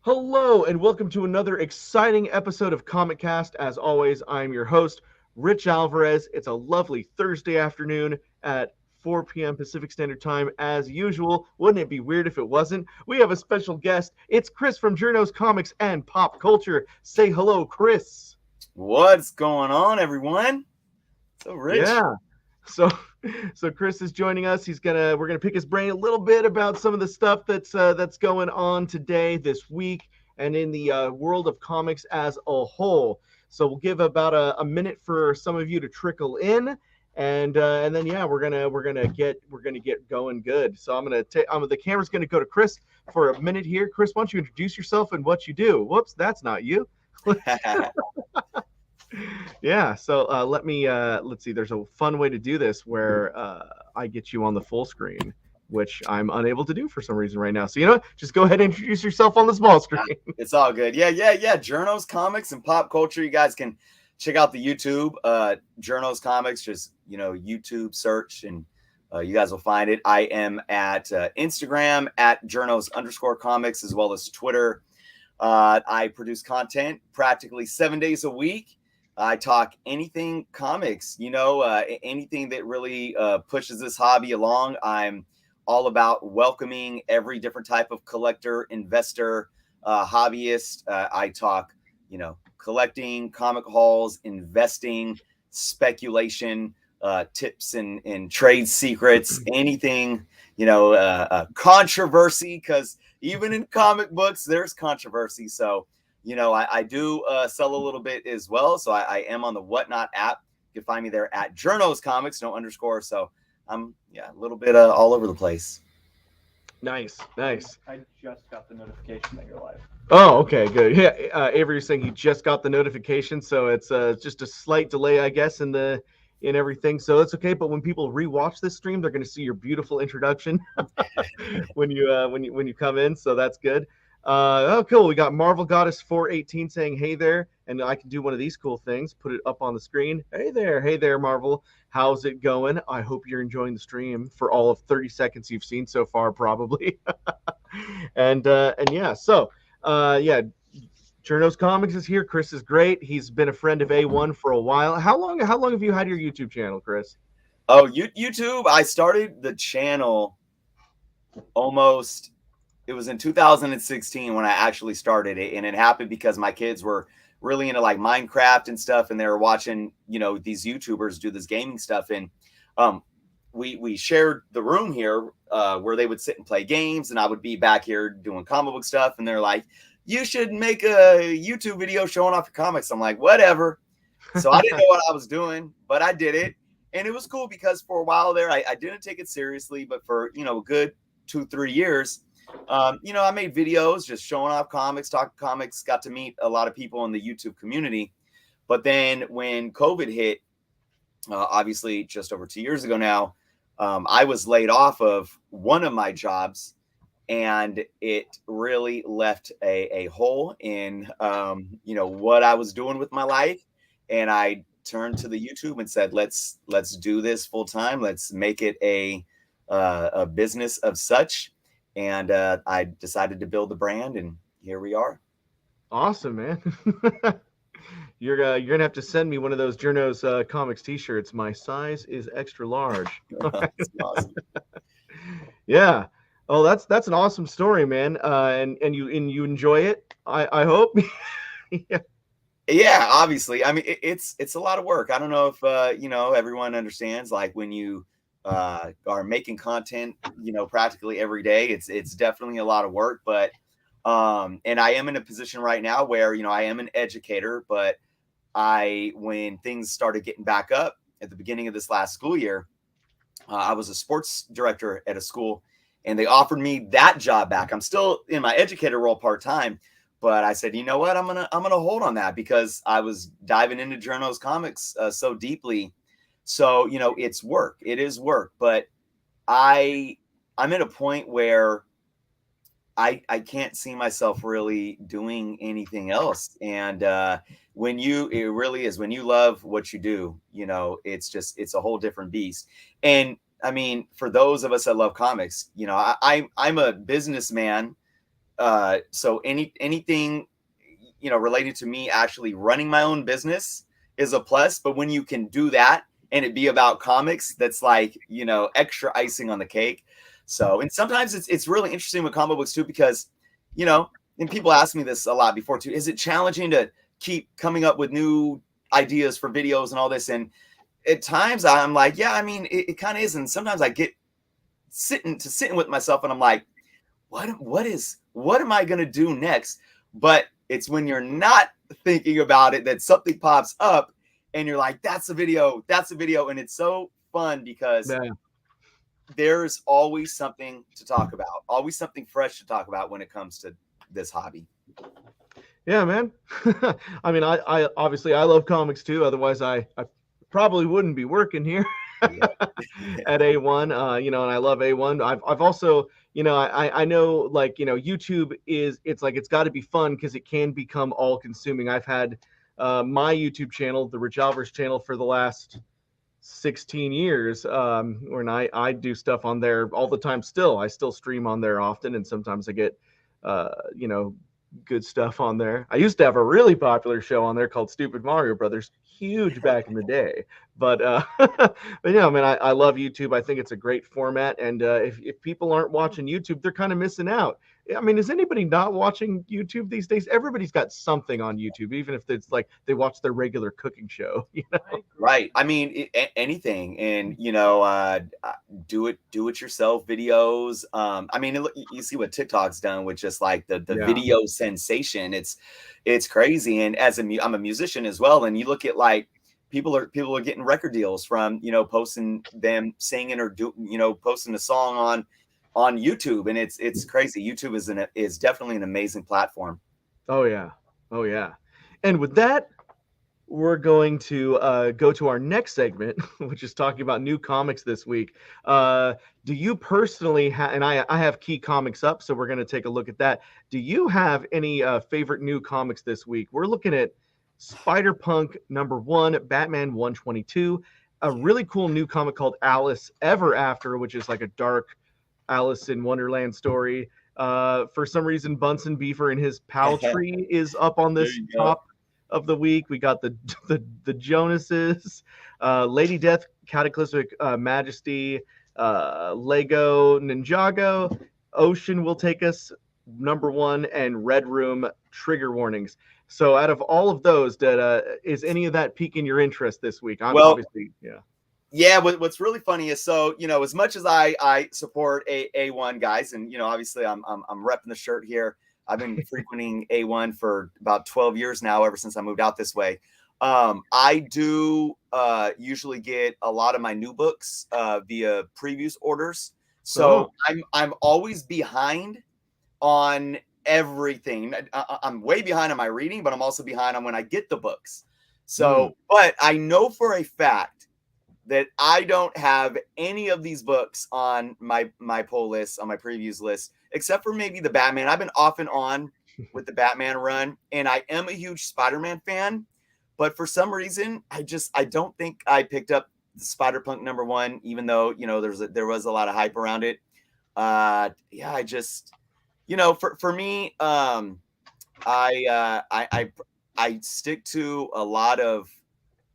Hello, and welcome to another exciting episode of Comic Cast. As always, I'm your host, Rich Alvarez. It's a lovely Thursday afternoon at 4 p.m. Pacific Standard Time, as usual. Wouldn't it be weird if it wasn't? We have a special guest. It's Chris from Jerno's Comics and Pop Culture. Say hello, Chris. What's going on, everyone? So Rich. Yeah. So, so Chris is joining us. We're gonna pick his brain a little bit about some of the stuff that's going on today, this week, and in the world of comics as a whole. So we'll give about a minute for some of you to trickle in, and then yeah, we're gonna get going good. So the camera's gonna go to Chris for a minute here. Chris, why don't you introduce yourself and what you do? Whoops, that's not you. Yeah, so let's see. There's a fun way to do this where I get you on the full screen, which I'm unable to do for some reason right now. So just go ahead and introduce yourself on the small screen. It's all good. Yeah. Jerno's Comics and Pop Culture. You guys can check out the YouTube. Jerno's Comics. Just YouTube search, and you guys will find it. I am at Instagram at Jerno's_comics, as well as Twitter. I produce content practically 7 days a week. I talk anything comics, anything that really pushes this hobby along. I'm all about welcoming every different type of collector, investor, hobbyist. I talk, collecting, comic hauls, investing, speculation, tips and trade secrets, anything, controversy, because even in comic books, there's controversy. So, I do sell a little bit as well. So I am on the Whatnot app. You can find me there at Jerno's Comics, no underscore. So I'm a little bit all over the place. Nice. I just got the notification that you're live. Oh, okay, good. Yeah, Avery is saying he just got the notification, so it's just a slight delay, I guess, in everything. So it's okay. But when people rewatch this stream, they're going to see your beautiful introduction when you come in. So that's good. Oh, cool. We got Marvel Goddess 418 saying, hey there. And I can do one of these cool things, put it up on the screen. Hey there, Marvel. How's it going? I hope you're enjoying the stream for all of 30 seconds you've seen so far, probably. and yeah, so Jerno's Comics is here. Chris is great. He's been a friend of A1 for a while. How long have you had your YouTube channel, Chris? Oh, YouTube. I started the channel it was in 2016 when I actually started it. And it happened because my kids were really into like Minecraft and stuff. And they were watching, these YouTubers do this gaming stuff. And we shared the room here where they would sit and play games. And I would be back here doing comic book stuff. And they're like, you should make a YouTube video showing off your comics. I'm like, whatever. So I didn't know what I was doing, but I did it. And it was cool because for a while there, I didn't take it seriously. But for, a good 2-3 years, I made videos just showing off comics, talking comics, got to meet a lot of people in the YouTube community. But then when COVID hit, obviously just over 2 years ago now, I was laid off of one of my jobs, and it really left a hole in, what I was doing with my life. And I turned to the YouTube and said, let's do this full time. Let's make it a business of such. And I decided to build the brand, and here we are. Awesome, man. You're gonna have to send me one of those Jerno's Comics T-shirts. My size is extra large. That's awesome. Yeah. Oh, that's an awesome story, man. And you enjoy it. I hope. Yeah, obviously. I mean, it's a lot of work. I don't know if everyone understands, like when you are making content, practically every day. It's definitely a lot of work, but and I am in a position right now where, I am an educator, but when things started getting back up at the beginning of this last school year, I was a sports director at a school, and they offered me that job back. I'm still in my educator role part-time, but I said, you know what, I'm going to hold on that because I was diving into Jerno's Comics so deeply. So, it's work. It is work, but I'm at a point where I can't see myself really doing anything else. And when it really is, when you love what you do, it's a whole different beast. And I mean, for those of us that love comics, I'm a businessman so anything, you know, related to me actually running my own business is a plus. But when you can do that and it be about comics, that's like, you know, extra icing on the cake. So, and sometimes it's really interesting with comic books too, because, you know, and people ask me this a lot before too, is it challenging to keep coming up with new ideas for videos and all this? And at times I'm like, yeah, I mean, it kind of is. And sometimes I get sitting with myself and I'm like, what am I going to do next? But it's when you're not thinking about it that something pops up and you're like, that's a video. And it's so fun because there's always something to talk about, always something fresh to talk about when it comes to this hobby. Yeah, man. I mean, I obviously I love comics too. Otherwise, I probably wouldn't be working here at A1. You know, and I love A1. I've also, you know, I know, like, you know, YouTube it's like it's got to be fun because it can become all consuming. I've had my YouTube channel, the Rich Alvers channel, for the last 16 years, when I do stuff on there all the time. I still stream on there often, and sometimes I get you know, good stuff on there. I used to have a really popular show on there called Stupid Mario Brothers, huge back in the day. But but yeah, man, I love YouTube. I think it's a great format, and if people aren't watching YouTube, they're kind of missing out. I mean, is anybody not watching YouTube these days? Everybody's got something on YouTube, even if it's like they watch their regular cooking show, you know? Right. I mean, anything, and, you know, do it yourself videos. I mean, you see what TikTok's done with just like the video sensation. It's crazy. And I'm a musician as well, and you look at like people are getting record deals from, you know, posting them singing or posting a song on YouTube, and it's crazy. YouTube is definitely an amazing platform. Oh yeah. And with that, we're going to go to our next segment, which is talking about new comics this week. Do you personally have, and I have key comics up, so we're going to take a look at that. Do you have any favorite new comics this week? We're looking at Spider-Punk #1, Batman 122, a really cool new comic called Alice Ever After, which is like a dark Alice in Wonderland story. For some reason, Bunsen Beaver and his pal tree is up on this top of the week. We got the Jonases, Lady Death, Cataclysmic Majesty, Lego Ninjago, Ocean Will Take Us #1, and Red Room Trigger Warnings. So out of all of those, is any of that piquing your interest this week? Obviously, yeah. Yeah, what's really funny is, so, you know, as much as I support A1 guys, and, you know, obviously I'm repping the shirt here. I've been frequenting A1 for about 12 years now, ever since I moved out this way. I do usually get a lot of my new books via previews orders. So I'm always behind on everything. I'm way behind on my reading, but I'm also behind on when I get the books. So, but I know for a fact that I don't have any of these books on my pull list, on my previews list, except for maybe the Batman. I've been off and on with the Batman run, and I am a huge Spider-Man fan, but for some reason, I don't think I picked up the Spider-Punk #1, even though, you know, there was a lot of hype around it. Yeah, I just, you know, for me, I stick to a lot of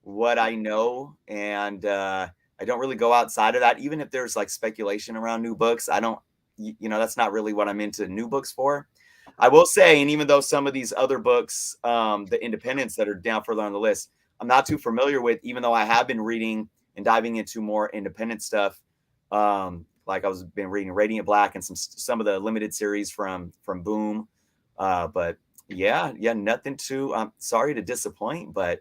what I know, and I don't really go outside of that. Even if there's like speculation around new books, I don't, you know, that's not really what I'm into new books for. I will say, and even though some of these other books, the independents that are down further on the list, I'm not too familiar with, even though I have been reading and diving into more independent stuff. Like been reading Radiant Black and some of the limited series from Boom. But yeah, nothing too, I'm sorry to disappoint, but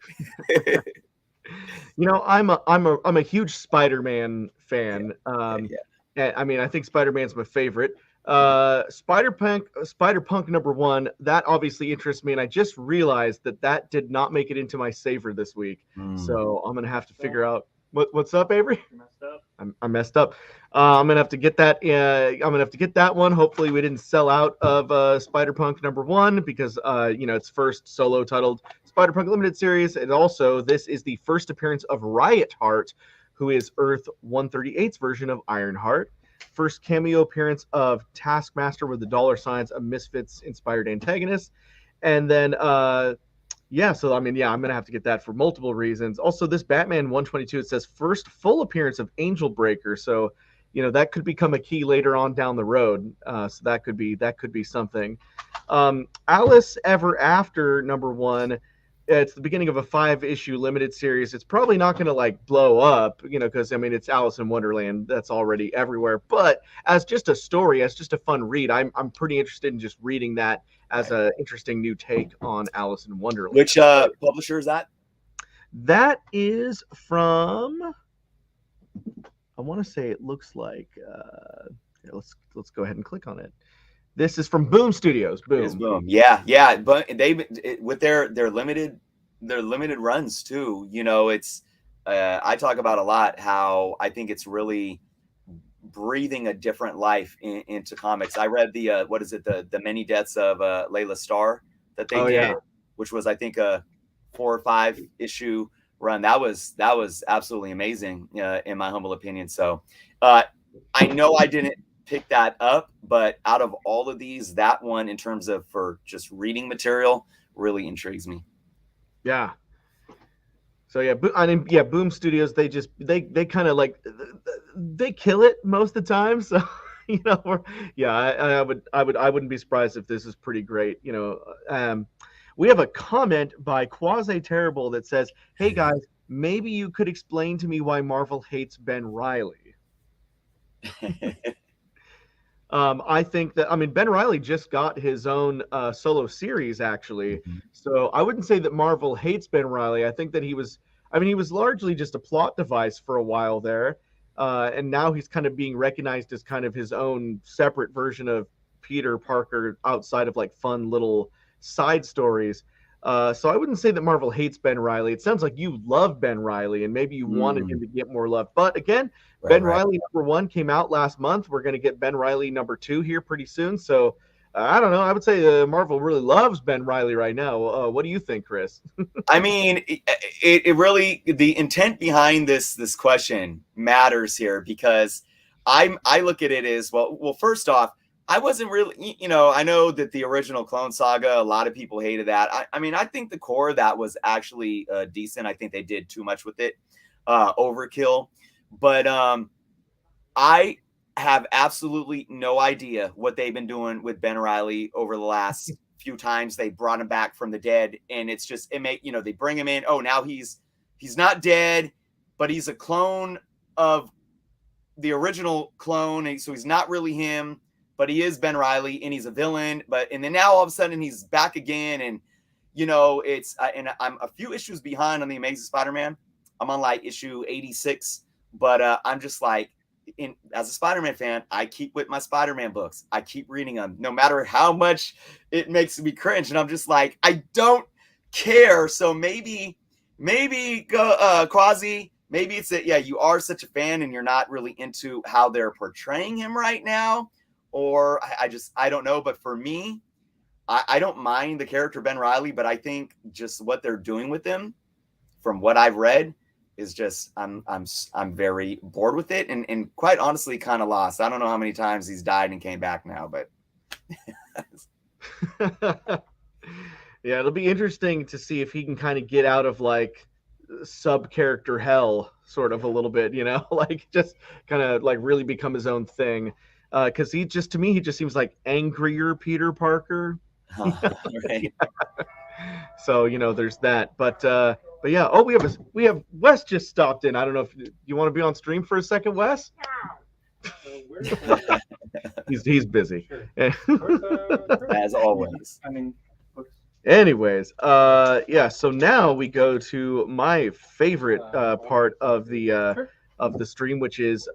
you know, I'm a huge Spider-Man fan. I mean, I think Spider-Man's my favorite. Spider-Punk #1, that obviously interests me, and I just realized that did not make it into my saver this week. So I'm gonna have to figure out what's up, Avery. You messed up. I messed up. I'm gonna have to get that. I'm gonna have to get that one. Hopefully, we didn't sell out of Spider-Punk #1 because you know, it's first solo titled Spider-Punk limited series, and also this is the first appearance of Riot Heart, who is Earth 138's version of Ironheart. First cameo appearance of Taskmaster with the dollar signs, a Misfits inspired antagonist. And then yeah, so I mean, yeah, I'm gonna have to get that for multiple reasons. Also, this Batman 122, it says first full appearance of Angel Breaker, so that could become a key later on down the road. So that could be something. Alice Ever After #1. It's the beginning of a 5-issue limited series. It's probably not going to like blow up, because I mean it's Alice in Wonderland. That's already everywhere. But as just a story, as just a fun read, I'm pretty interested in just reading that as an interesting new take on Alice in Wonderland. Which publisher is that? That is from, I want to say it looks like, let's go ahead and click on it. This is from Boom Studios. Boom. Yeah. But with their limited runs too. It's I talk about a lot how I think it's really breathing a different life into comics. I read the Many Deaths of Layla Starr that they did, which was I think a 4 or 5 issue run. That was absolutely amazing in my humble opinion. So I know I didn't pick that up, but out of all of these, that one in terms of for just reading material really intrigues me. Yeah. So yeah, Boom Studios, they kind of like they kill it most of the time. So I wouldn't be surprised if this is pretty great. We have a comment by Quasi Terrible that says, "Hey guys, maybe you could explain to me why Marvel hates Ben Reilly." I think that, Ben Reilly just got his own solo series, actually. Mm-hmm. So I wouldn't say that Marvel hates Ben Reilly. I think that he was largely just a plot device for a while there. And now he's kind of being recognized as kind of his own separate version of Peter Parker outside of like fun little side stories. So I wouldn't say that Marvel hates Ben Reilly. It sounds like you love Ben Reilly and maybe you wanted him to get more love. But again, Ben Reilly #1 came out last month. We're going to get Ben Reilly #2 here pretty soon. So I don't know. I would say Marvel really loves Ben Reilly right now. What do you think, Chris? I mean, it really, the intent behind this question matters here, because I look at it as, well, first off, I wasn't really, I know that the original Clone Saga, a lot of people hated that. I think the core of that was actually decent. I think they did too much with it, overkill. But I have absolutely no idea what they've been doing with Ben Reilly over the last few times they brought him back from the dead. And it's just, they bring him in. Oh, now he's not dead, but he's a clone of the original clone. So he's not really him, but he is Ben Reilly and he's a villain. And then now all of a sudden he's back again. And, and I'm a few issues behind on the Amazing Spider-Man. I'm on like issue 86. But I'm just like, as a Spider-Man fan, I keep with my Spider-Man books. I keep reading them, no matter how much it makes me cringe. And I'm just like, I don't care. So maybe go Quasi. Maybe it's that, you are such a fan and you're not really into how they're portraying him right now. Or I don't know. But for me, I don't mind the character Ben Reilly, but I think just what they're doing with him, from what I've read, is just I'm very bored with it and quite honestly kind of lost. I don't know how many times he's died and came back now, but yeah, it'll be interesting to see if he can kind of get out of like sub character hell sort of a little bit, like just kind of like really become his own thing. Because he just seems like angrier Peter Parker. Right. So there's that, but yeah. Oh, we have Wes just stopped in. I don't know if you want to be on stream for a second, Wes. He's busy. Sure. As always. Anyways, yeah. So now we go to my favorite part of the stream, which is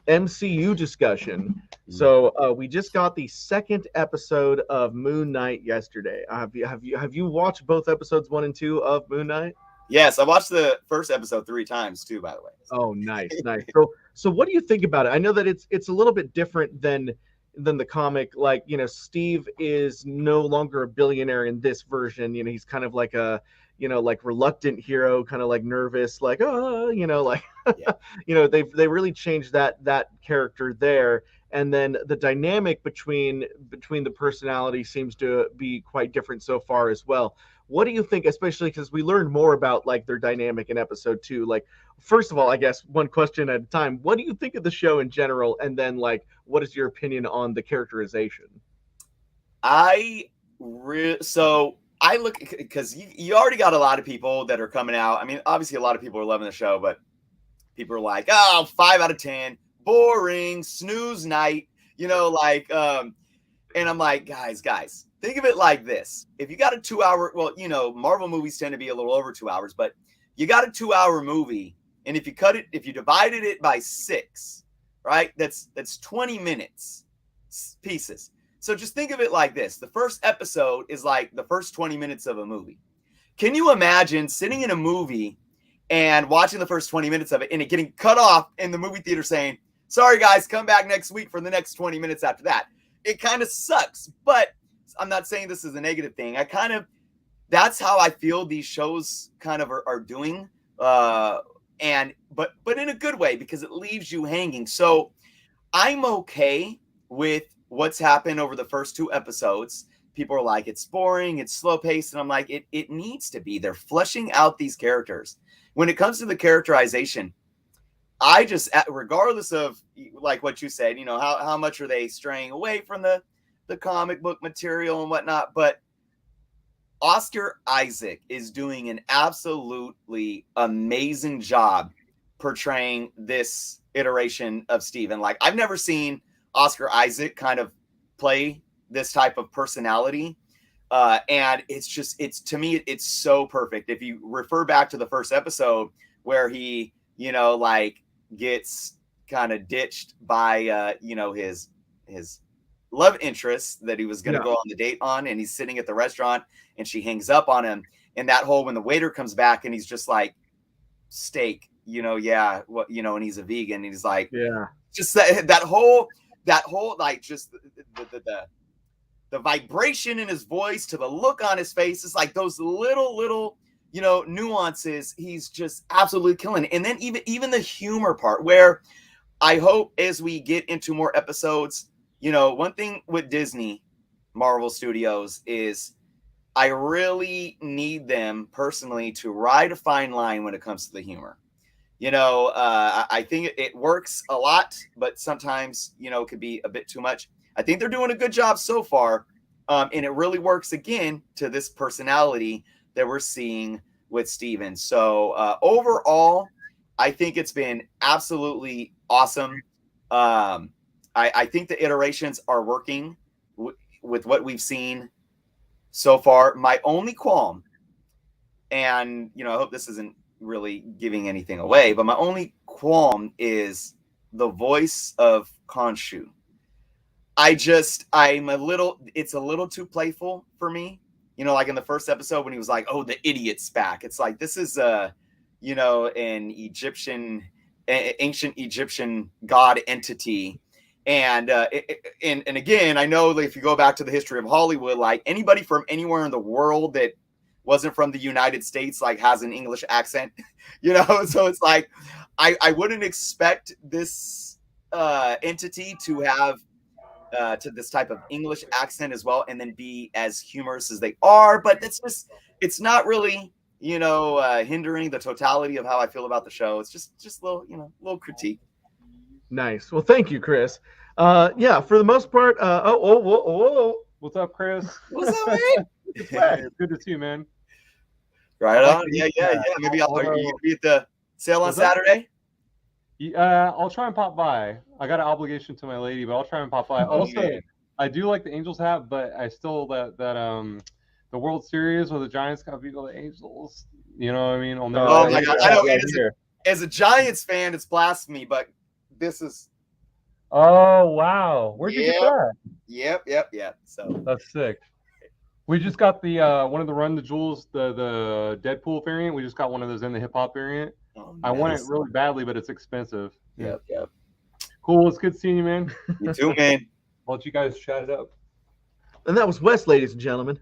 MCU discussion. So we just got the second episode of Moon Knight yesterday. Have you watched both episodes 1 and 2 of Moon Knight? Yes, I watched the first episode 3 times too, by the way. Oh, nice. So what do you think about it? I know that it's a little bit different than the comic. Like, Steve is no longer a billionaire in this version. He's kind of like a like reluctant hero, kind of like nervous, like like Yeah. they really changed that character there. And then the dynamic between the personality seems to be quite different so far as well. What do you think, especially because we learned more about like their dynamic in episode 2? Like, first of all, I guess one question at a time, what do you think of the show in general, and then like what is your opinion on the characterization? So I look, because you already got a lot of people that are coming out. I mean, obviously a lot of people are loving the show, but people are like, oh, 5 out of 10, boring, snooze night, and I'm like, guys, think of it like this. If you got a 2-hour, Marvel movies tend to be a little over 2 hours, but you got a 2-hour movie, and if you divided it by 6, right, that's 20 minutes pieces. So just think of it like this. The first episode is like the first 20 minutes of a movie. Can you imagine sitting in a movie and watching the first 20 minutes of it and it getting cut off in the movie theater saying, sorry guys, come back next week for the next 20 minutes after that? It kind of sucks, but I'm not saying this is a negative thing. That's how I feel these shows kind of are doing. But in a good way, because it leaves you hanging. So I'm okay with what's happened over the first 2 episodes. People are like, it's boring, it's slow paced. And I'm like, it needs to be. They're fleshing out these characters. When it comes to the characterization, I just, regardless of like what you said, how much are they straying away from the comic book material and whatnot, but Oscar Isaac is doing an absolutely amazing job portraying this iteration of Steven. Like, I've never seen Oscar Isaac kind of play this type of personality. And it's to me, it's so perfect. If you refer back to the first episode where he, gets kind of ditched by, his love interest that he was going to go on the date on, and he's sitting at the restaurant and she hangs up on him, and that whole, when the waiter comes back and he's just like, steak, and he's a vegan, and he's like, just that whole like, just the vibration in his voice to the look on his face. It's like those little nuances. He's just absolutely killing it. And then even the humor part, where I hope as we get into more episodes, one thing with Disney, Marvel Studios, is I really need them personally to ride a fine line when it comes to the humor. I think it works a lot, but sometimes, it could be a bit too much. I think they're doing a good job so far. And it really works again to this personality that we're seeing with Steven. So overall, I think it's been absolutely awesome. I think the iterations are working with what we've seen so far. My only qualm, and, I hope this isn't really giving anything away, but my only qualm is the voice of Khonshu. it's a little too playful for me. Like in the first episode when he was like, oh, the idiot's back. It's like, this is an ancient Egyptian god entity. And again, I know if you go back to the history of Hollywood, like anybody from anywhere in the world that wasn't from the United States, like, has an English accent, so it's like, I wouldn't expect this entity to have to this type of English accent as well, and then be as humorous as they are. But it's not really, hindering the totality of how I feel about the show. It's just a little critique. Nice. Well, thank you, Chris. For the most part, What's up, Chris? What's up, man? It's good to see you, man. Right on. Yeah. Maybe are you gonna be at the sale on Saturday? I'll try and pop by. I got an obligation to my lady, but I'll try and pop by. Also, man. I do like the Angels hat, but I still the World Series where the Giants got beat by the Angels. You know what I mean? Oh my God! I know. As a Giants fan, it's blasphemy, but this is. Oh wow! Where'd you get that? Yep. So that's sick. We just got the one of the Run the Jewels, the Deadpool variant. We just got one of those in the hip hop variant. Oh, I want it really badly, but it's expensive. Yep. Cool. It's good seeing you, man. You too, man. I'll let you guys chat it up. And that was Wes, ladies and gentlemen.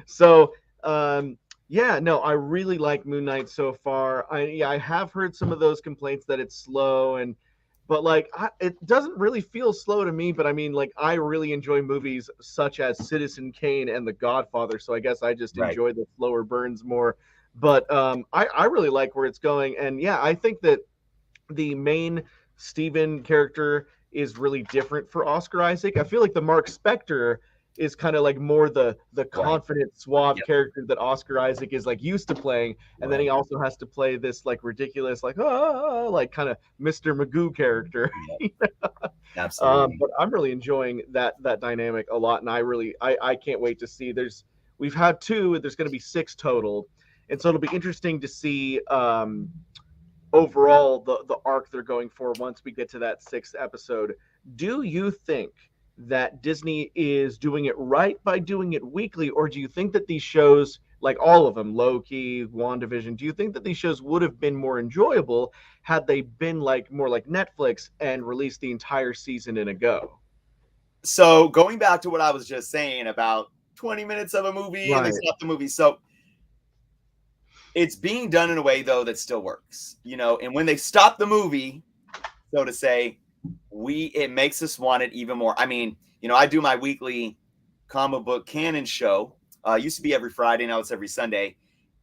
So Yeah, no, I really like Moon Knight so far. I have heard some of those complaints that it's slow but like it doesn't really feel slow to me. But I mean, like I really enjoy movies such as Citizen Kane and The Godfather, so I guess I just Right. enjoy the slower burns more. But I really like where it's going, and yeah, I think that the main Steven character is really different for Oscar Isaac. I feel like the Mark Spector is kind of like more the Right. confident, suave Yep. character that Oscar Isaac is like used to playing, and then he Right. also has to play this like ridiculous, like like kind of Mr. Magoo character. Yep. Absolutely. But I'm really enjoying that dynamic a lot, and I can't wait to see. We've had two. There's going to be six total, and so it'll be interesting to see overall the arc they're going for once we get to that sixth episode. Do you think that Disney is doing it right by doing it weekly, or do you think that these shows, like all of them, Loki, WandaVision, do you think that these shows would have been more enjoyable had they been like more like Netflix and released the entire season in a go? So going back to what I was just saying about 20 minutes of a movie and they Right. stop the movie. So it's being done in a way though that still works, and when they stop the movie, so to say, it makes us want it even more. I mean, I do my weekly comic book canon show. Used to be every Friday, now it's every Sunday.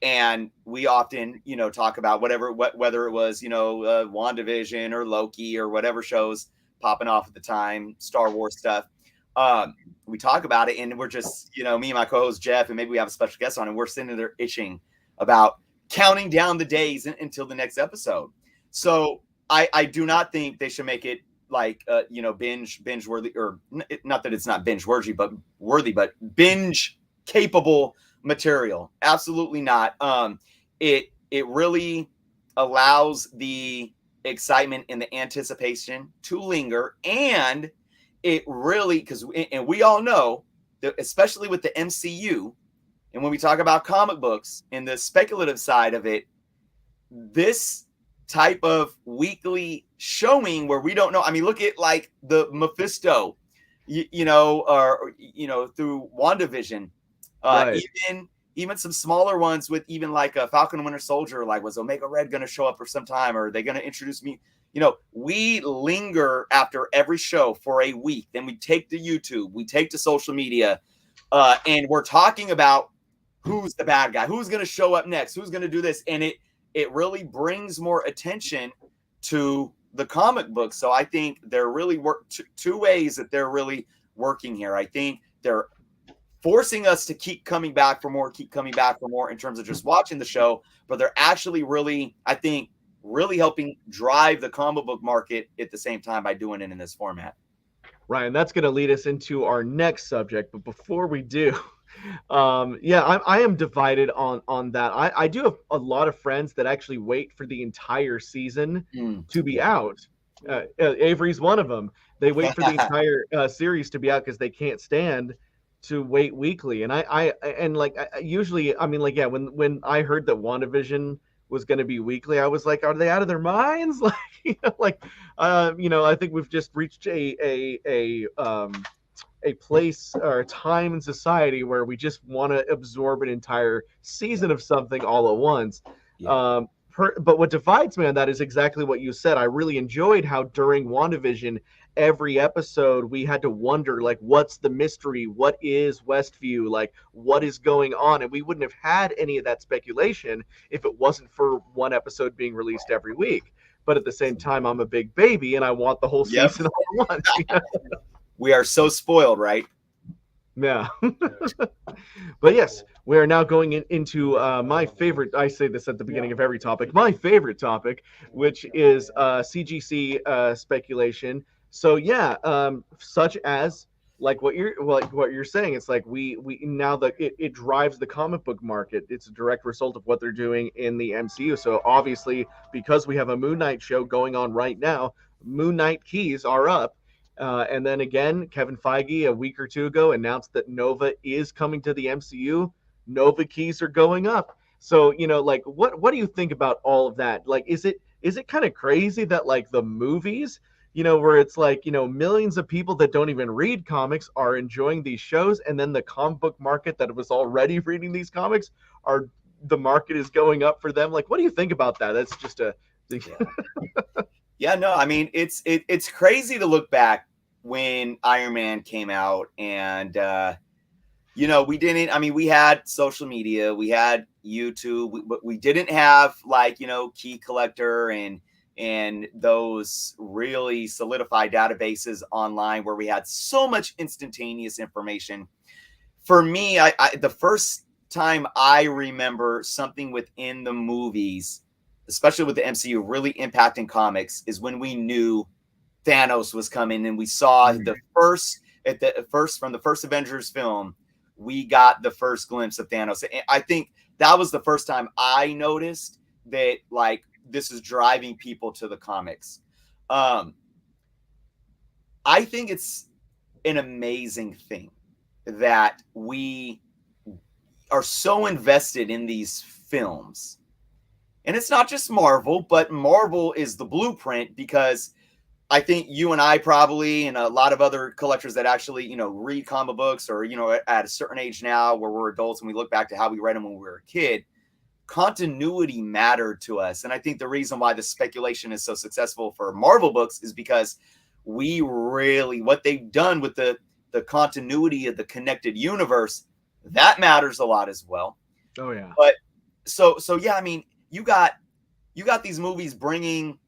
And we often, talk about whether it was, WandaVision or Loki or whatever shows popping off at the time, Star Wars stuff. We talk about it, and we're just, me and my co-host Jeff, and maybe we have a special guest on, and we're sitting there itching about counting down the days until the next episode. So I do not think they should make it like binge worthy, or not that it's not binge worthy, but binge capable material. Absolutely not. It really allows the excitement and the anticipation to linger, and it really, and we all know that, especially with the MCU, and when we talk about comic books and the speculative side of it, this type of weekly showing where we don't know. I mean, look at like the Mephisto, through WandaVision, Right. even some smaller ones with even like a Falcon and Winter Soldier. Like, was Omega Red going to show up for some time, or are they going to introduce me? We linger after every show for a week. Then we take to YouTube, we take to social media, and we're talking about who's the bad guy, who's going to show up next, who's going to do this. And it really brings more attention to the comic book. So I think they're really two ways that they're really working here. I think they're forcing us to keep coming back for more in terms of just watching the show, but they're actually really, I think, really helping drive the comic book market at the same time by doing it in this format. Ryan, that's going to lead us into our next subject. But before we do, I am divided on that. I do have a lot of friends that actually wait for the entire season to be out. Avery's one of them. They wait for the entire series to be out because they can't stand to wait weekly. And usually, I mean, like, yeah, when I heard that WandaVision was going to be weekly, I was like, are they out of their minds? Like, I think we've just reached a place or a time in society where we just want to absorb an entire season of something all at once. Yeah. But what divides me on that is exactly what you said. I really enjoyed how during WandaVision, every episode we had to wonder, like, what's the mystery? What is Westview? Like, what is going on? And we wouldn't have had any of that speculation if it wasn't for one episode being released every week. But at the same time, I'm a big baby and I want the whole season all at once. We are so spoiled, right? Yeah. But yes, we are now going into my favorite. I say this at the beginning of every topic. My favorite topic, which is CGC speculation. So yeah, such as like what you're saying. It's like we now that it drives the comic book market. It's a direct result of what they're doing in the MCU. So obviously, because we have a Moon Knight show going on right now, Moon Knight keys are up. And then again, Kevin Feige a week or two ago announced that Nova is coming to the MCU. Nova keys are going up. So, like what do you think about all of that? Like, is it kind of crazy that like the movies where it's like, millions of people that don't even read comics are enjoying these shows, and then the comic book market that was already reading these comics the market is going up for them. Like, what do you think about that? That's just a Yeah, no, I mean, it's crazy to look back when Iron Man came out, and we had social media, we had YouTube, but we didn't have like, Key Collector and those really solidified databases online where we had so much instantaneous information. For me, I the first time I remember something within the movies, especially with the MCU, really impacting comics is when we knew Thanos was coming, and we saw from the first Avengers film, we got the first glimpse of Thanos. And I think that was the first time I noticed that, like, this is driving people to the comics. I think it's an amazing thing that we are so invested in these films. And it's not just Marvel, but Marvel is the blueprint, because I think you and I probably, and a lot of other collectors that actually, read comic books, or, at a certain age now where we're adults and we look back to how we read them when we were a kid, continuity mattered to us. And I think the reason why the speculation is so successful for Marvel books is because what they've done with the continuity of the connected universe, that matters a lot as well. Oh yeah. But so yeah, I mean, you got these movies bringing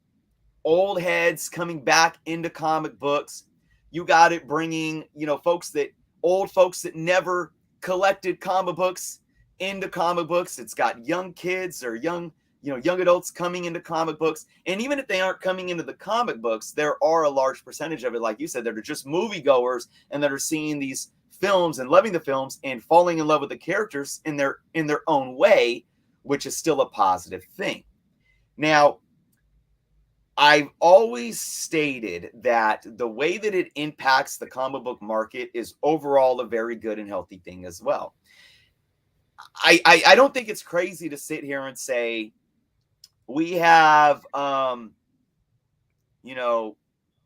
old heads coming back into comic books. You got it bringing, old folks that never collected comic books into comic books. It's got young kids or young adults coming into comic books. And even if they aren't coming into the comic books, there are a large percentage of it, like you said, that are just moviegoers and that are seeing these films and loving the films and falling in love with the characters in their own way, which is still a positive thing. Now, I've always stated that the way that it impacts the comic book market is overall a very good and healthy thing as well. I don't think it's crazy to sit here and say we have Moon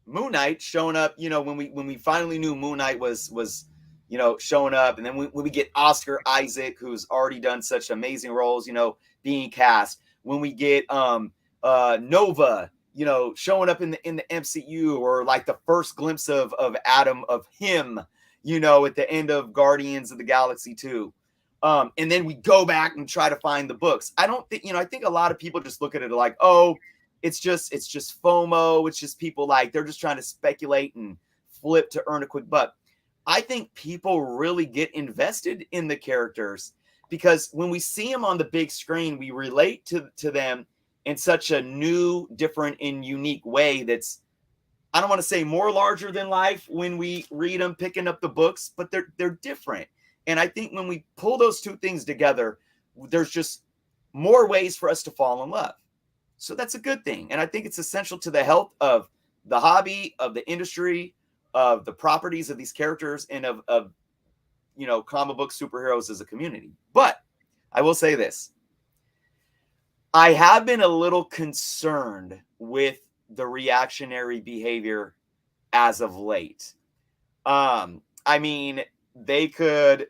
Knight showing up, when we finally knew Moon Knight was showing up, and then when we get Oscar Isaac, who's already done such amazing roles, being cast, when we get Nova, showing up in the MCU, or like the first glimpse of Adam, of him, at the end of Guardians of the Galaxy 2. And then we go back and try to find the books. I don't think, I think a lot of people just look at it like, oh, it's just FOMO. It's just people, like, they're just trying to speculate and flip to earn a quick buck. I think people really get invested in the characters, because when we see them on the big screen, we relate to them in such a new, different, and unique way that's, I don't want to say more larger than life when we read them picking up the books, but they're different. And I think when we pull those two things together, there's just more ways for us to fall in love. So that's a good thing. And I think it's essential to the health of the hobby, of the industry, of the properties of these characters, and of comic book superheroes as a community. But I will say this. I have been a little concerned with the reactionary behavior as of late. I mean, they could,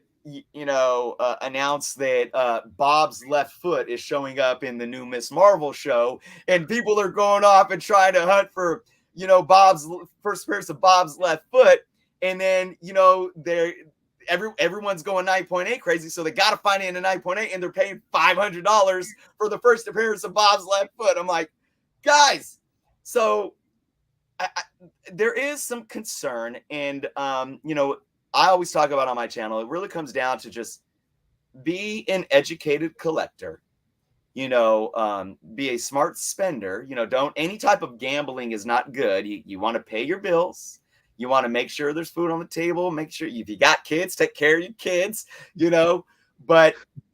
announce that Bob's left foot is showing up in the new Miss Marvel show, and people are going off and trying to hunt for, Bob's first appearance of Bob's left foot. And then, everyone's going 9.8 crazy, so they got to find it in a 9.8, and they're paying $500 for the first appearance of Bob's left foot. I'm like, guys, so there is some concern, and I always talk about on my channel, it really comes down to just be an educated collector, be a smart spender, any type of gambling is not good. You want to pay your bills. You want to make sure there's food on the table. Make sure if you got kids, take care of your kids,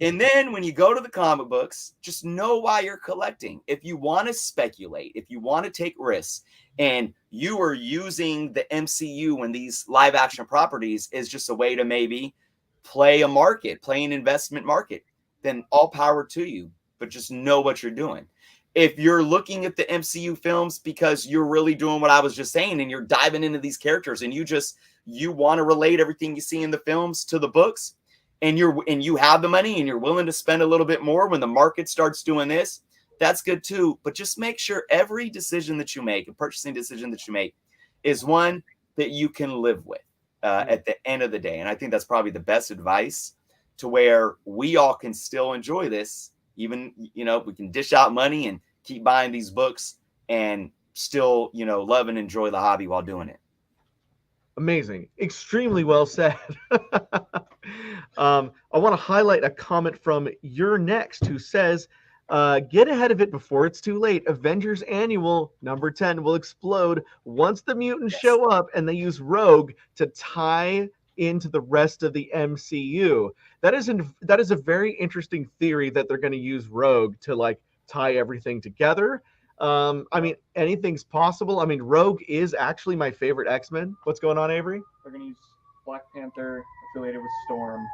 and then when you go to the comic books, just know why you're collecting. If you want to speculate, if you want to take risks, and you are using the MCU and these live action properties as just a way to maybe play an investment market, then all power to you, but just know what you're doing. if you're looking at the MCU films because you're really doing what I was just saying and you're diving into these characters and you want to relate everything you see in the films to the books, and you have the money and you're willing to spend a little bit more when the market starts doing this, that's good too. But just make sure every decision that you make, a purchasing decision that you make, is one that you can live with at the end of the day. And I think that's probably the best advice, to where we all can still enjoy this. Even, we can dish out money and keep buying these books and still, love and enjoy the hobby while doing it. Amazing. Extremely well said. I want to highlight a comment from You're Next, who says, get ahead of it before it's too late. Avengers Annual number 10 will explode once the mutants show up and they use Rogue to tie into the rest of the MCU. That is a very interesting theory, that they're going to use Rogue to like tie everything together. I mean, anything's possible. I mean, Rogue is actually my favorite X-Men. What's going on, Avery? They're going to use Black Panther affiliated with Storm.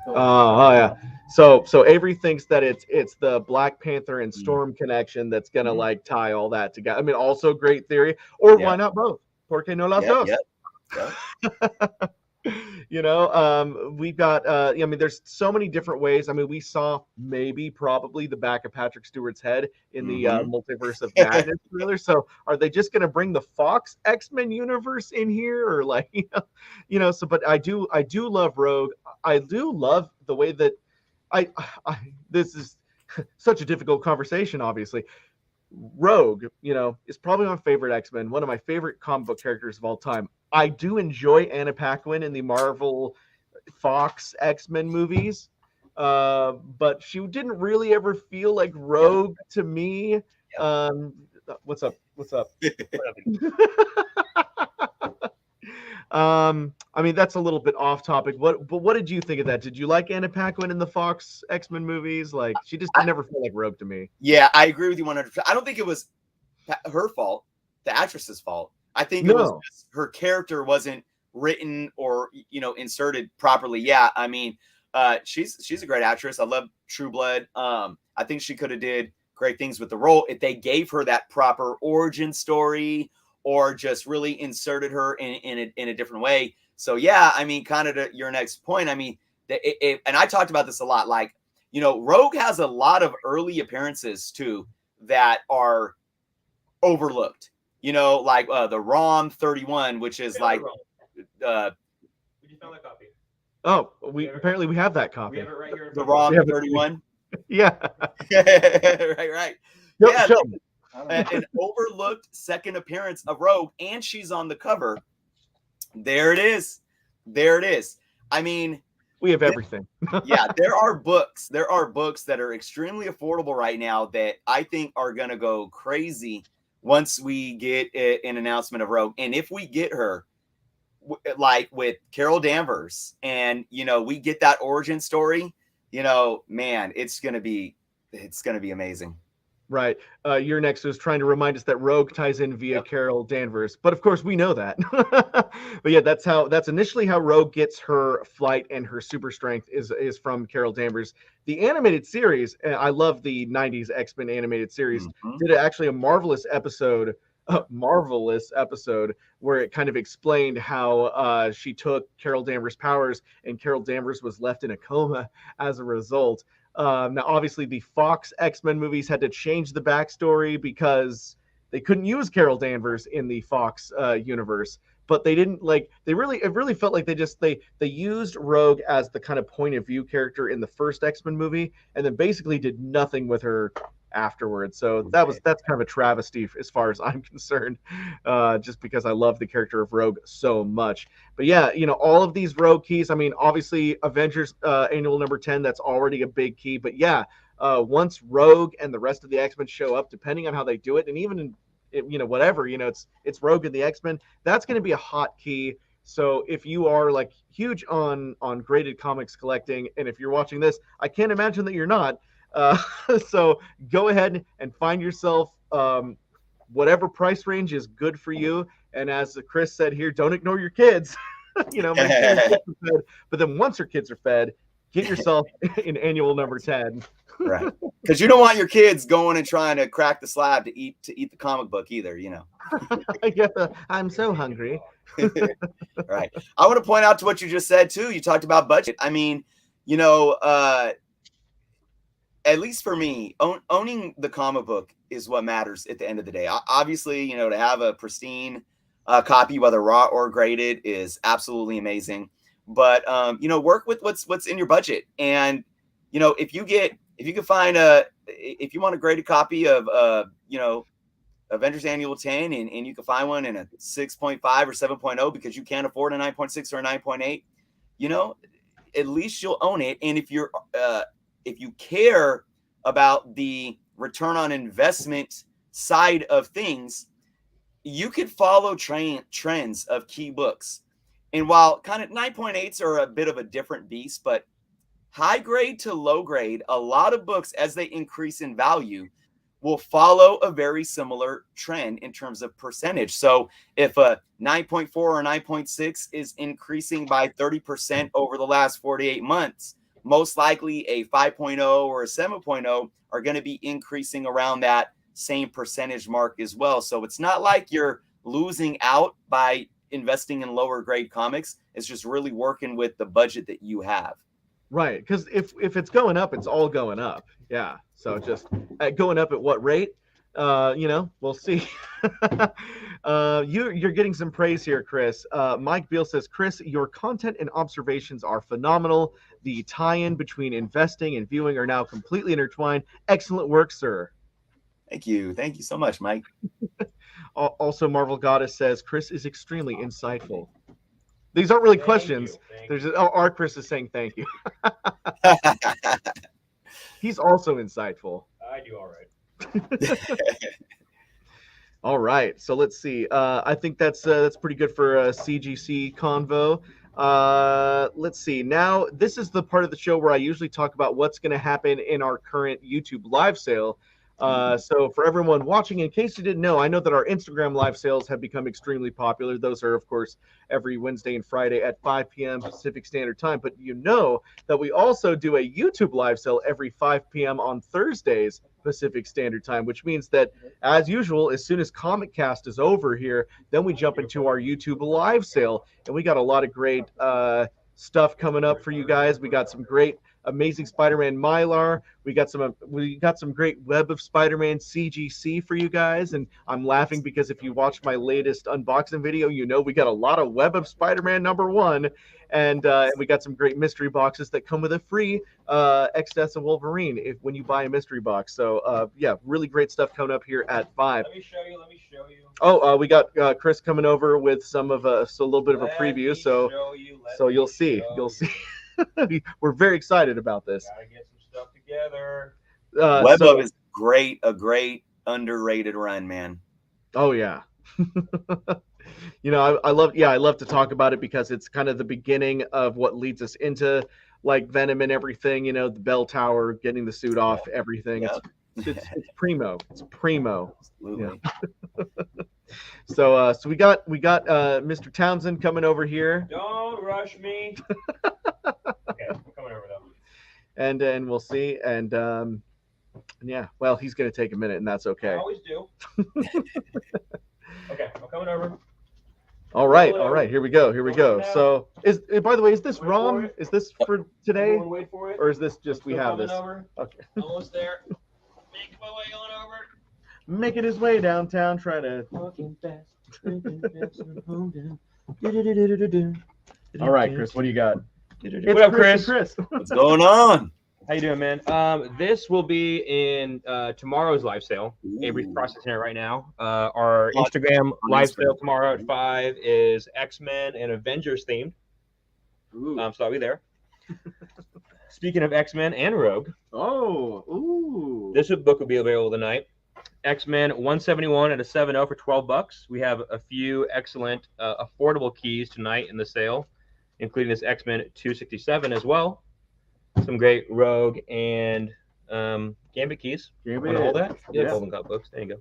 Oh yeah. So Avery thinks that it's the Black Panther and Storm connection that's gonna like tie all that together. I mean, also great theory. Or why not both? ¿Por qué no las dos? We've got I mean, there's so many different ways. I mean, we saw probably the back of Patrick Stewart's head in the Multiverse of Madness trailer. So are they just gonna bring the Fox X-Men universe in here, or like so? But I do love Rogue. I do love the way that I this is such a difficult conversation, obviously. Rogue, is probably my favorite X-Men, one of my favorite comic book characters of all time. I do enjoy Anna Paquin in the Marvel Fox X-Men movies, but she didn't really ever feel like Rogue to me. What's up? I mean, that's a little bit off topic. What did you think of that? Did you like Anna Paquin in the Fox X-Men movies? Like, she just never felt like Rogue to me. Yeah, I agree with you 100%. I don't think it was her fault, the actress's fault. I think it was just her character wasn't written or inserted properly. Yeah, I mean, she's a great actress. I love True Blood. I think she could have did great things with the role if they gave her that proper origin story, or just really inserted her in a different way. So yeah, I mean, kind of to your next point, I mean, and I talked about this a lot. Like, Rogue has a lot of early appearances too that are overlooked. Like the ROM 31, which is like, Did you find that copy? Oh, we have that copy. We have it right here. The ROM 31. Yeah. right. Yep, Yeah. sure. An overlooked second appearance of Rogue, and she's on the cover. There it is. I mean, we have everything. Yeah, there are books that are extremely affordable right now that I think are going to go crazy once we get an announcement of Rogue. And if we get her, like with Carol Danvers, and we get that origin story, man, it's going to be amazing. Right. Your next was trying to remind us that Rogue ties in via Carol Danvers, but of course we know that. But yeah, that's initially how Rogue gets her flight and her super strength is from Carol Danvers. The animated series, I love the 90s X-Men animated series, did actually a marvelous episode where it kind of explained how she took Carol Danvers' powers, and Carol Danvers was left in a coma as a result. Now, obviously, the Fox X-Men movies had to change the backstory because they couldn't use Carol Danvers in the Fox universe. But they didn't it really felt like they used Rogue as the kind of point of view character in the first X-Men movie, and then basically did nothing with her afterwards. So that's kind of a travesty as far as I'm concerned, just because I love the character of Rogue so much. But yeah, all of these Rogue keys, I mean, obviously Avengers Annual number 10, that's already a big key. But yeah, once Rogue and the rest of the X-Men show up, depending on how they do it, and even whatever, it's Rogue and the X-Men, that's going to be a hot key. So if you are like huge on graded comics collecting, and if you're watching this, I can't imagine that you're not. So go ahead and find yourself whatever price range is good for you. And as Chris said here, don't ignore your kids. Make sure your kids are fed. But then once your kids are fed, Get yourself an annual number 10. Right. Because you don't want your kids going and trying to crack the slab to eat the comic book either, you know. Yeah, I'm so hungry. Right. I want to point out to what you just said too. You talked about budget. I mean, you know, at least for me, owning the comic book is what matters at the end of the day. Obviously, you know, to have a pristine copy, whether raw or graded, is absolutely amazing. But you know, work with what's in your budget. And you know, if you can find if you want a graded copy of you know, Avengers Annual 10, and you can find one in a 6.5 or 7.0 because you can't afford a 9.6 or a 9.8, you know, at least you'll own it. And if you care about the return on investment side of things, you could follow trends of key books. And while kind of 9.8s are a bit of a different beast, but high grade to low grade, a lot of books, as they increase in value, will follow a very similar trend in terms of percentage. So if a 9.4 or 9.6 is increasing by 30% over the last 48 months, most likely a 5.0 or a 7.0 are going to be increasing around that same percentage mark as well. So it's not like you're losing out by investing in lower grade comics. It's just really working with the budget that you have. Right, because if it's going up, it's all going up. Yeah, so just going up at what rate? You know, we'll see. You're getting some praise here, Chris. Mike Beal says, Chris, your content and observations are phenomenal. The tie-in between investing and viewing are now completely intertwined. Excellent work, sir. Thank you so much, Mike. Also, Marvel Goddess says, Chris is extremely insightful. These aren't really questions. There's our Chris is saying thank you. He's also insightful. I do all right. All right, so let's see. I think that's pretty good for CGC convo. Let's see. Now, this is the part of the show where I usually talk about what's going to happen in our current YouTube live sale. So for everyone watching, in case you didn't know, I know that our Instagram live sales have become extremely popular. Those are, of course, every Wednesday and Friday at 5 p.m. Pacific Standard Time. But you know that we also do a YouTube live sale every 5 p.m. on Thursdays Pacific Standard Time, which means that, as usual, as soon as Comic Cast is over here, then we jump into our YouTube live sale. And we got a lot of great stuff coming up for you guys. We got some great Amazing Spider-Man Mylar. We got some great Web of Spider-Man CGC for you guys, and I'm laughing because if you watch my latest unboxing video, you know we got a lot of Web of Spider-Man #1, and we got some great mystery boxes that come with a free X-Deaths of Wolverine when you buy a mystery box. So yeah, really great stuff coming up here at 5. Let me show you. Oh, we got Chris coming over with some of a little bit of a preview. So you'll see. We're very excited about this. Gotta get some stuff together. Web of is a great underrated run, man. Oh yeah. You know, I love to talk about it because it's kind of the beginning of what leads us into like Venom and everything. You know, the bell tower, getting the suit off, everything. Yep. It's primo. It's primo. Absolutely. Yeah. So we got Mr. Townsend coming over here. Don't rush me. Okay, I'm coming over though. And we'll see. And yeah, well, he's gonna take a minute, and that's okay. I always do. Okay, I'm coming over. All right. Here we go. So by the way, is this ROM? Is this for today? Wait for it. Or is this just we have this? Over. Okay. Almost there. Make my way on over. Making his way downtown, trying to. All right, Chris, what do you got? What up, Chris? What's going on? How you doing, man? This will be in tomorrow's live sale. Avery's processing it right now. Our Instagram live sale tomorrow at 5 is X-Men and Avengers themed. So I'll be there. Speaking of X-Men and Rogue. This book will be available tonight. X-Men 171 at a 7.0 for $12. We have a few excellent affordable keys tonight in the sale, including this X-Men 267 as well. Some great Rogue and Gambit keys. Want to hold that? Yeah, Golden Cup books. There you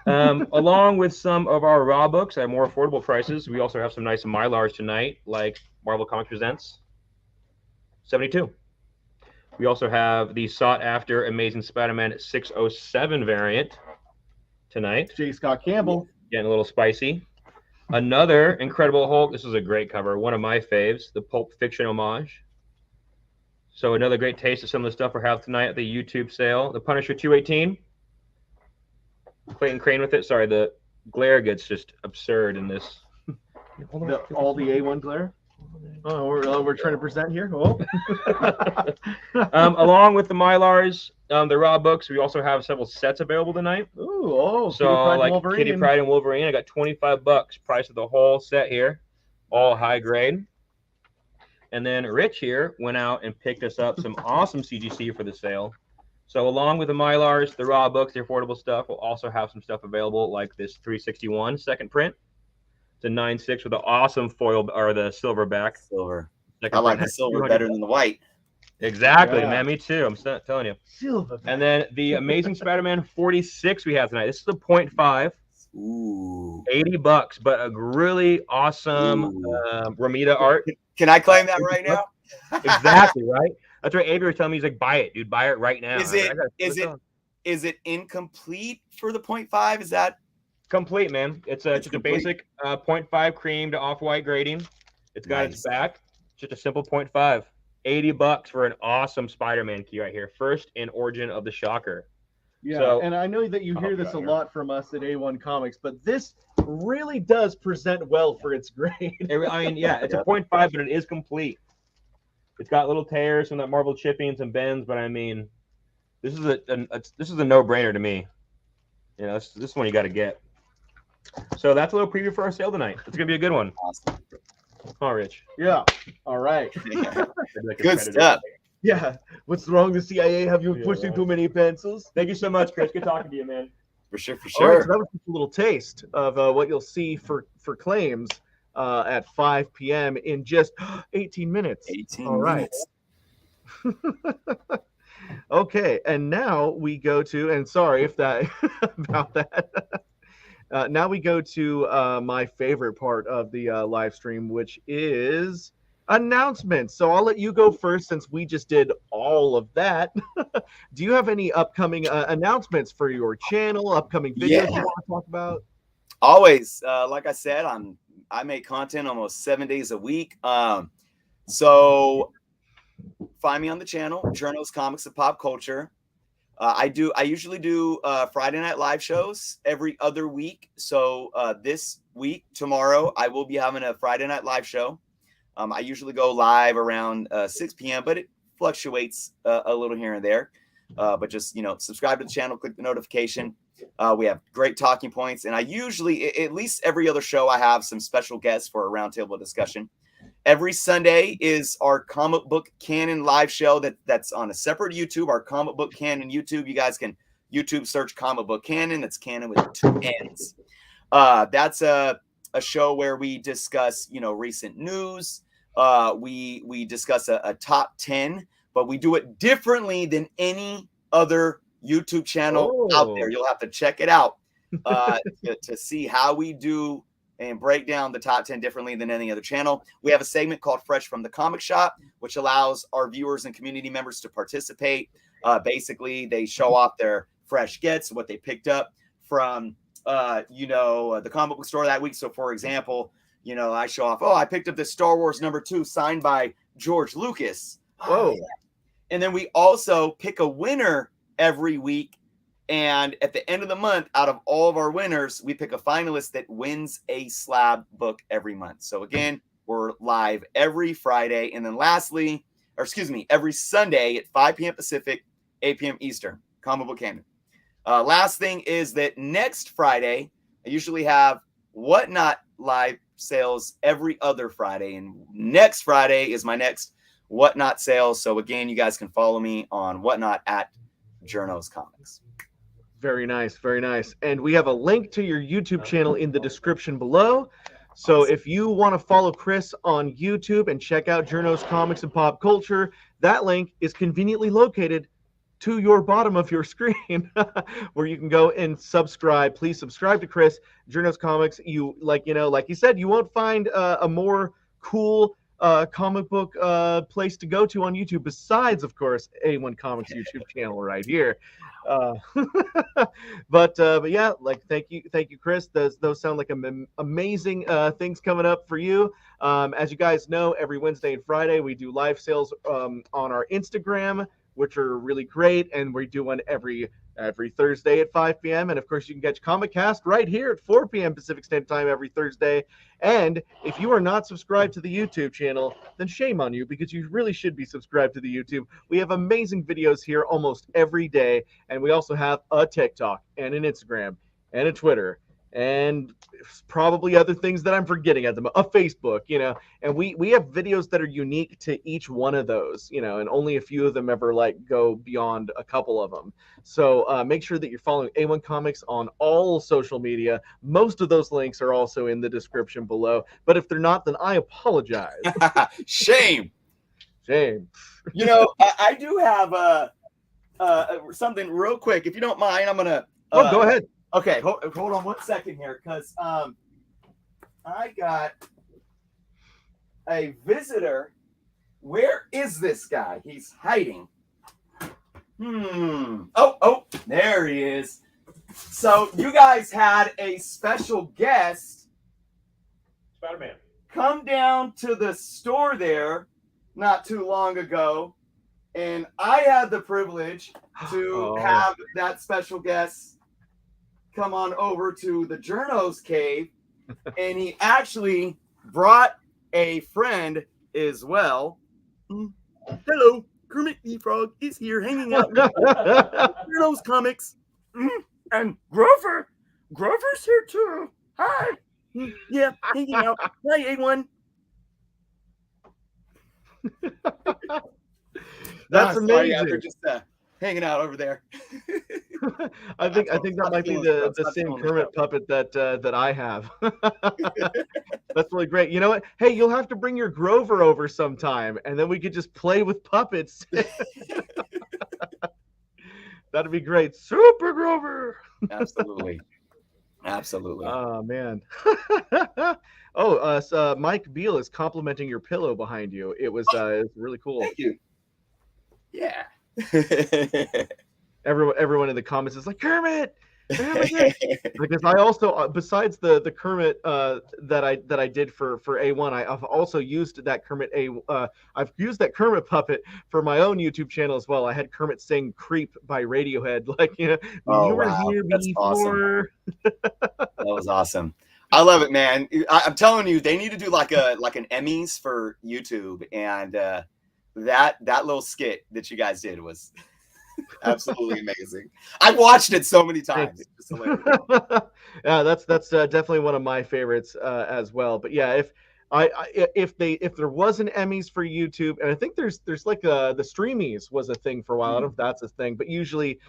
go. Along with some of our raw books at more affordable prices, we also have some nice Mylars tonight, like Marvel Comics Presents. $72. We also have the sought-after Amazing Spider-Man 607 variant tonight. J. Scott Campbell. Getting a little spicy. Another Incredible Hulk. This is a great cover. One of my faves, the Pulp Fiction homage. So another great taste of some of the stuff we have tonight at the YouTube sale. The Punisher 218. Clayton Crane with it. Sorry, the glare gets just absurd in this. All the A1 glare? Oh, we're trying to present here. Oh. Along with the Mylars, the raw books, we also have several sets available tonight. Ooh, oh, so like Kitty Pryde and Wolverine, I got $25 price of the whole set here, all high grade. And then Rich here went out and picked us up some awesome CGC for the sale. So along with the Mylars, the raw books, the affordable stuff, we'll also have some stuff available like this 361 second print. It's a 9.6 with an awesome foil or the silver back. Silver. I like the silver better than the white. Exactly, man. Me too. I'm telling you. Silver. And then the Amazing Spider-Man 46 we have tonight. This is the 0.5. Ooh. $80, but a really awesome Romita art. Can I claim that right now? Exactly, right? That's right. Avery was telling me, he's like, buy it, dude. Buy it right now. Is it incomplete for the 0.5? Is that complete, man? It's just a basic 0.5 cream to off-white grading. It's got its back. Just a simple 0.5. $80 for an awesome Spider-Man key right here. First in Origin of the Shocker. Yeah, so, and I know that you hear this a lot from us at A1 Comics, but this really does present well for its grade. I mean, yeah, it's a 0.5, but it is complete. It's got little tears from that marble chipping, some bends, but I mean, this is a no-brainer to me. You know, this one you got to get. So that's a little preview for our sale tonight. It's gonna be a good one. Awesome. Oh, Rich. Yeah. All right. Good stuff. Yeah. What's wrong? The CIA have you pushing too many pencils? Thank you so much, Chris. Good talking to you, man. For sure. All right, so that was just a little taste of what you'll see for claims at 5 p.m. in just 18 minutes. 18 All right. minutes. Okay, and now we go to, and sorry if that about that. Now we go to my favorite part of the live stream, which is announcements. So I'll let you go first since we just did all of that. Do you have any upcoming announcements for your channel, upcoming videos you want to talk about? Always. Like I said, I make content almost 7 days a week. So find me on the channel, Jerno's Comics and Pop Culture. I usually do Friday night live shows every other week. So this week, tomorrow, I will be having a Friday night live show. I usually go live around 6 p.m., but it fluctuates a little here and there. But just, subscribe to the channel, click the notification. We have great talking points. And I usually, at least every other show, I have some special guests for a roundtable discussion. Every Sunday is our comic book canon live show that's on a separate YouTube, our comic book canon YouTube. You guys can YouTube search comic book canon. It's canon with 2 N's. That's a show where we discuss, recent news. We discuss a top 10, but we do it differently than any other YouTube channel out there. You'll have to check it out to see how we do and break down the top 10 differently than any other channel. We have a segment called Fresh from the Comic Shop, which allows our viewers and community members to participate. Basically, they show off their fresh gets, what they picked up from, the comic book store that week. So, for example, I show off, I picked up this Star Wars #2 signed by George Lucas. Whoa. And then we also pick a winner every week. And at the end of the month, out of all of our winners, we pick a finalist that wins a slab book every month. So again, we're live every Friday. And then every Sunday at 5 p.m. Pacific, 8 p.m. Eastern, Comic Book Canon. Last thing is that next Friday, I usually have Whatnot live sales every other Friday. And next Friday is my next Whatnot sale. So again, you guys can follow me on Whatnot at Jerno's Comics. Very nice, very nice. And we have a link to your YouTube channel in the description below. So if you want to follow Chris on YouTube and check out Jerno's Comics and Pop Culture, that link is conveniently located to your bottom of your screen where you can go and subscribe. Please subscribe to Chris, Jerno's Comics. Like you said, you won't find a more cool comic book place to go to on YouTube, besides, of course, A1 Comics YouTube channel right here. But yeah, like thank you, Chris. Those sound like amazing things coming up for you. As you guys know, every Wednesday and Friday we do live sales on our Instagram, which are really great, and we do one every Thursday at 5 p.m. And of course, you can catch Comic Cast right here at 4 p.m. Pacific Standard Time every Thursday. And if you are not subscribed to the YouTube channel, then shame on you, because you really should be subscribed to the YouTube. We have amazing videos here almost every day, and we also have a TikTok and an Instagram and a Twitter and probably other things that I'm forgetting at the moment, a Facebook, and we have videos that are unique to each one of those, and only a few of them ever like go beyond a couple of them. So make sure that you're following A1 Comics on all social media. Most of those links are also in the description below, but if they're not, then I apologize. Shame. I do have something real quick, if you don't mind. I'm gonna go ahead. Okay, hold on 1 second here, because I got a visitor. Where is this guy? He's hiding. Oh, there he is. So you guys had a special guest, Spider-Man, come down to the store there not too long ago, and I had the privilege to have that special guest come on over to the Jerno's cave, and he actually brought a friend as well. Hello, Kermit the Frog is here hanging out with Jerno's Comics. And Grover's here too. Hi. Yeah, hanging out. Hi, A1. That's amazing. They're just hanging out over there. I think that might be the same Kermit puppet that I have. That's really great. You know what? Hey, you'll have to bring your Grover over sometime, and then we could just play with puppets. That'd be great. Super Grover. Absolutely. Oh man. So Mike Beal is complimenting your pillow behind you. It was really cool. Thank you. Yeah. Everyone in the comments is like, Kermit, because I also, besides the Kermit that I did for A1, I've also used that Kermit I've used that Kermit puppet for my own YouTube channel as well. I had Kermit sing "Creep" by Radiohead, you were here That's before. Awesome. That was awesome. I love it, man. I'm telling you, they need to do like an Emmys for YouTube, and that little skit that you guys did was absolutely amazing. I've watched it so many times. It's just hilarious. Yeah, that's definitely one of my favorites as well. But yeah, if there was an Emmys for YouTube, and I think there's like the Streamies was a thing for a while. I don't know if that's a thing, but usually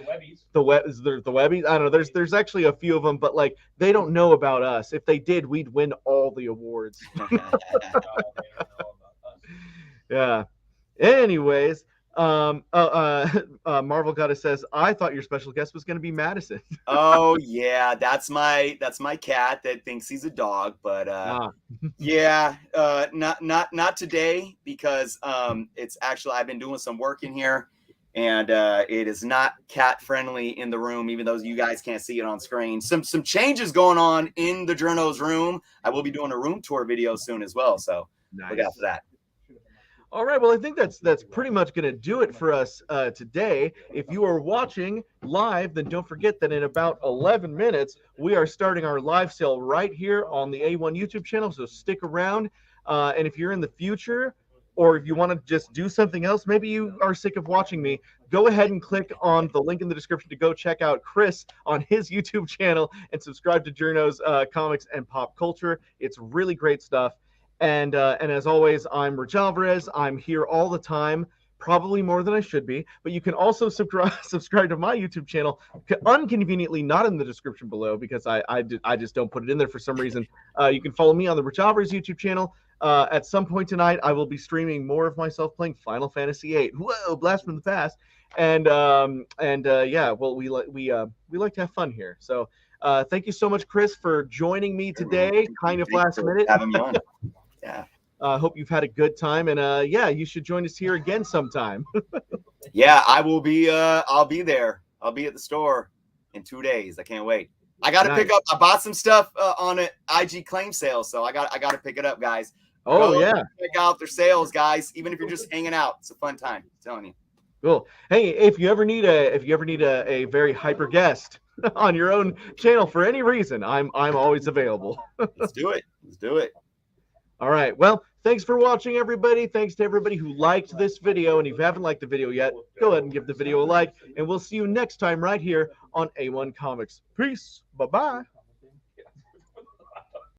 the Webbies. I don't know. There's actually a few of them, but like they don't know about us. If they did, we'd win all the awards. Yeah. Anyways, Marvel Goddess says, I thought your special guest was going to be Madison. Oh yeah, that's my cat that thinks he's a dog, but yeah, not today, because it's actually, I've been doing some work in here, and it is not cat friendly in the room, even though you guys can't see it on screen. Some changes going on in the Jerno's room. I will be doing a room tour video soon as well, so look out for that. All right, well, I think that's pretty much going to do it for us today. If you are watching live, then don't forget that in about 11 minutes, we are starting our live sale right here on the A1 YouTube channel, so stick around. And if you're in the future, or if you want to just do something else, maybe you are sick of watching me, go ahead and click on the link in the description to go check out Chris on his YouTube channel and subscribe to Jerno's Comics and Pop Culture. It's really great stuff. And as always, I'm Rich Alvarez. I'm here all the time, probably more than I should be. But you can also subscribe to my YouTube channel, unconveniently not in the description below, because I just don't put it in there for some reason. You can follow me on the Rich Alvarez YouTube channel. At some point tonight, I will be streaming more of myself playing Final Fantasy VIII. Whoa, blast from the past. And yeah, well, we like to have fun here. So thank you so much, Chris, for joining me today. Kind of last minute. Having me on. Yeah. Hope you've had a good time, and yeah, you should join us here again sometime. Yeah, I will be. I'll be there. I'll be at the store in 2 days. I can't wait. I got to pick up. I bought some stuff on an IG claim sale, so I got to pick it up, guys. Oh, Go yeah. check out their sales, guys. Even if you're just hanging out, it's a fun time. I'm telling you. Cool. Hey, if you ever need a very hyper guest on your own channel for any reason, I'm always available. Let's do it. Let's do it. All right. Well, thanks for watching, everybody. Thanks to everybody who liked this video. And if you haven't liked the video yet, go ahead and give the video a like. And we'll see you next time right here on A1 Comics. Peace. Bye-bye.